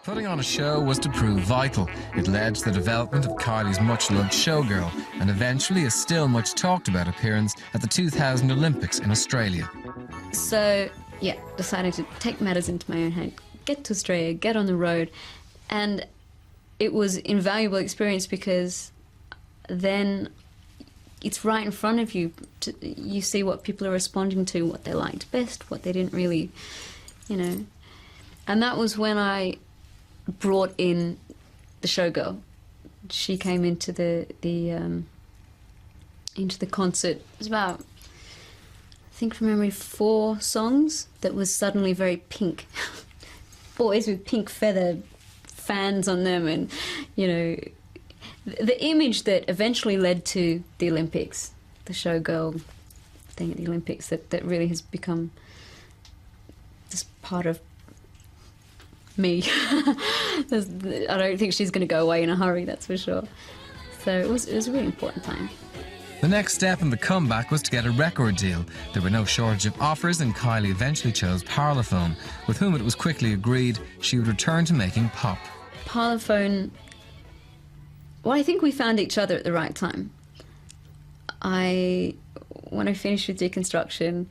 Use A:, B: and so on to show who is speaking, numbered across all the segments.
A: Putting on a show was to prove vital. It led to the development of Kylie's much-loved showgirl and eventually a still much talked-about appearance at the 2000 Olympics in Australia.
B: So, yeah, decided to take matters into my own hand, get to Australia, get on the road, and it was an invaluable experience because then it's right in front of you. You see what people are responding to, what they liked best, what they didn't really, And that was when I brought in the showgirl. She came into the concert. It was about, I think from memory, 4 songs that was suddenly very pink. Boys with pink feather fans on them, and the image that eventually led to the Olympics, the showgirl thing at the Olympics, that really has become just part of me. I don't think she's going to go away in a hurry, that's for sure. So it was a really important time.
A: The next step in the comeback was to get a record deal. There were no shortage of offers, and Kylie eventually chose Parlophone, with whom it was quickly agreed she would return to making pop.
B: Parlophone, well, I think we found each other at the right time. When I finished with Deconstruction,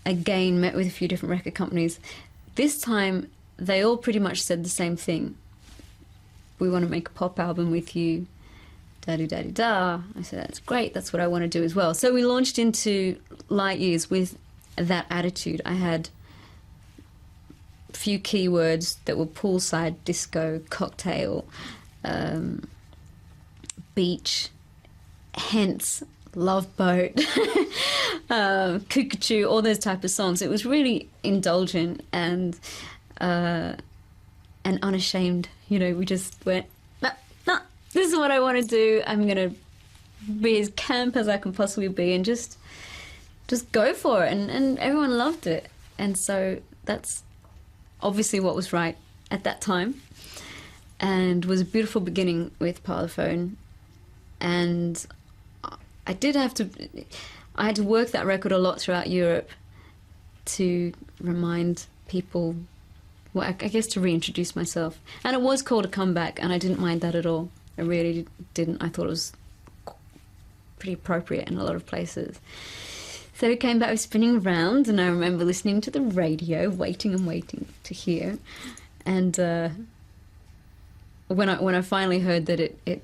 B: again met with a few different record companies. This time, they all pretty much said the same thing. We want to make a pop album with you, da-di-da-di-da. I said, that's great, that's what I want to do as well. So we launched into Light Years with that attitude. I had a few keywords that were poolside, disco, cocktail, beach, hence, Love Boat, Cuckoo, all those type of songs. It was really indulgent and unashamed. We just went, no, this is what I want to do. I'm going to be as camp as I can possibly be and just go for it. And everyone loved it. And so that's obviously what was right at that time, and was a beautiful beginning with Parlophone. And I had to work that record a lot throughout Europe to remind people, well, I guess to reintroduce myself. And it was called a comeback, and I didn't mind that at all. I really didn't. I thought it was pretty appropriate in a lot of places. So it came back with Spinning Around, and I remember listening to the radio, waiting and waiting to hear. And when I finally heard that it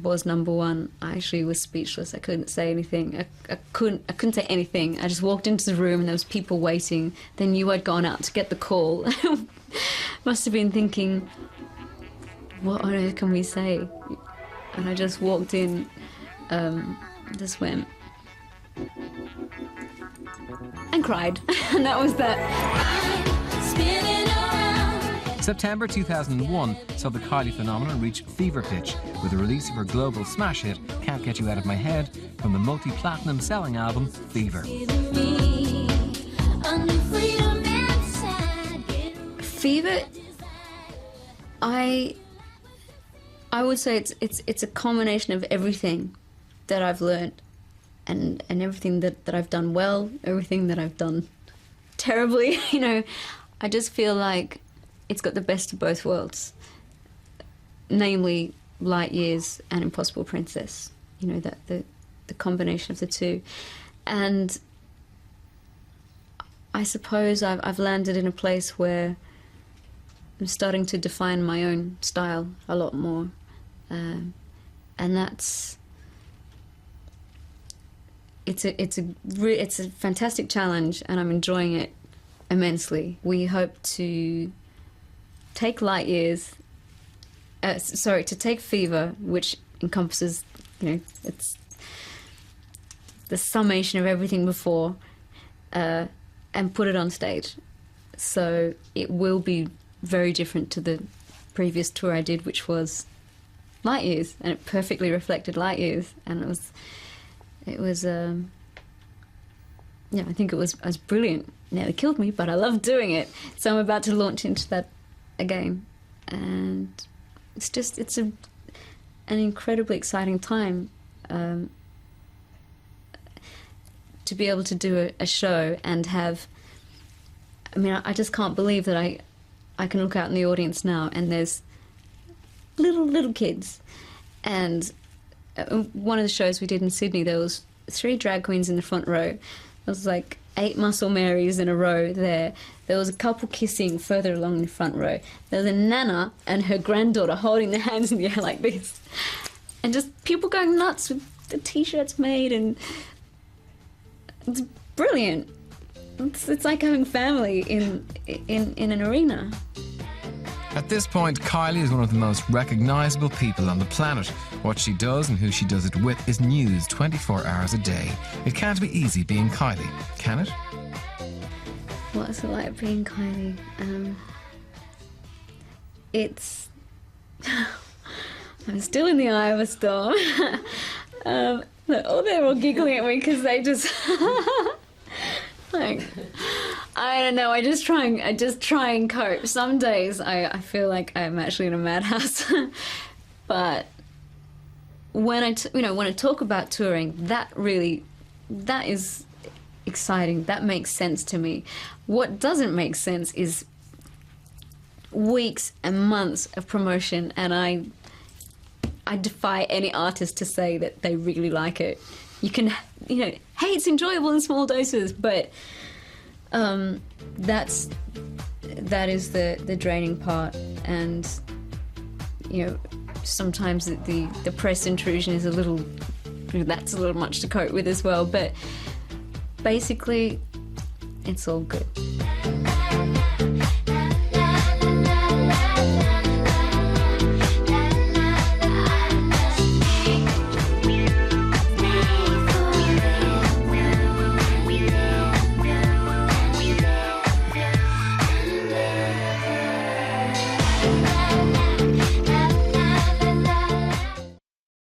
B: was #1, I actually was speechless. I couldn't say anything. I couldn't say anything. I just walked into the room and there was people waiting. They knew I'd gone out to get the call. Must have been thinking, what on earth can we say? And I just walked in, just went and cried. And that was that.
A: September 2001 saw the Kylie phenomenon reach fever pitch with the release of her global smash hit, Can't Get You Out of My Head, from the multi-platinum selling album, Fever.
B: Fever, I would say it's a combination of everything that I've learned and everything that I've done well, everything that I've done terribly. I just feel like it's got the best of both worlds, namely Light Years and Impossible Princess. That the combination of the two. And I suppose I've landed in a place where I'm starting to define my own style a lot more, and that's it's a fantastic challenge, and I'm enjoying it immensely. We hope to take Light Years, to take Fever, which encompasses, it's the summation of everything before, and put it on stage. So it will be very different to the previous tour I did, which was Light Years, and it perfectly reflected Light Years, and it was I think it was brilliant. Nearly killed me, but I love doing it. So I'm about to launch into that again, and it's an incredibly exciting time to be able to do a show and have, I just can't believe that I can look out in the audience now and there's little kids. And one of the shows we did in Sydney, there was 3 drag queens in the front row. There was like 8 Muscle Marys in a row there. There was a couple kissing further along the front row. There was a nana and her granddaughter holding their hands in the air like this. And just people going nuts with the T-shirts made, and it's brilliant. It's like having family in an arena.
A: At this point, Kylie is one of the most recognisable people on the planet. What she does and who she does it with is news 24 hours a day. It can't be easy being Kylie, can it?
B: What's it like being Kylie? It's... I'm still in the eye of a storm. They're all giggling at me because they just... like, I don't know. I just try and cope. Some days I feel like I'm actually in a madhouse. But when I talk about touring, that is exciting. That makes sense to me. What doesn't make sense is weeks and months of promotion, and I defy any artist to say that they really like it. You can, hey, it's enjoyable in small doses, but that is the draining part. And sometimes the press intrusion is a little much to cope with as well. But basically, it's all good.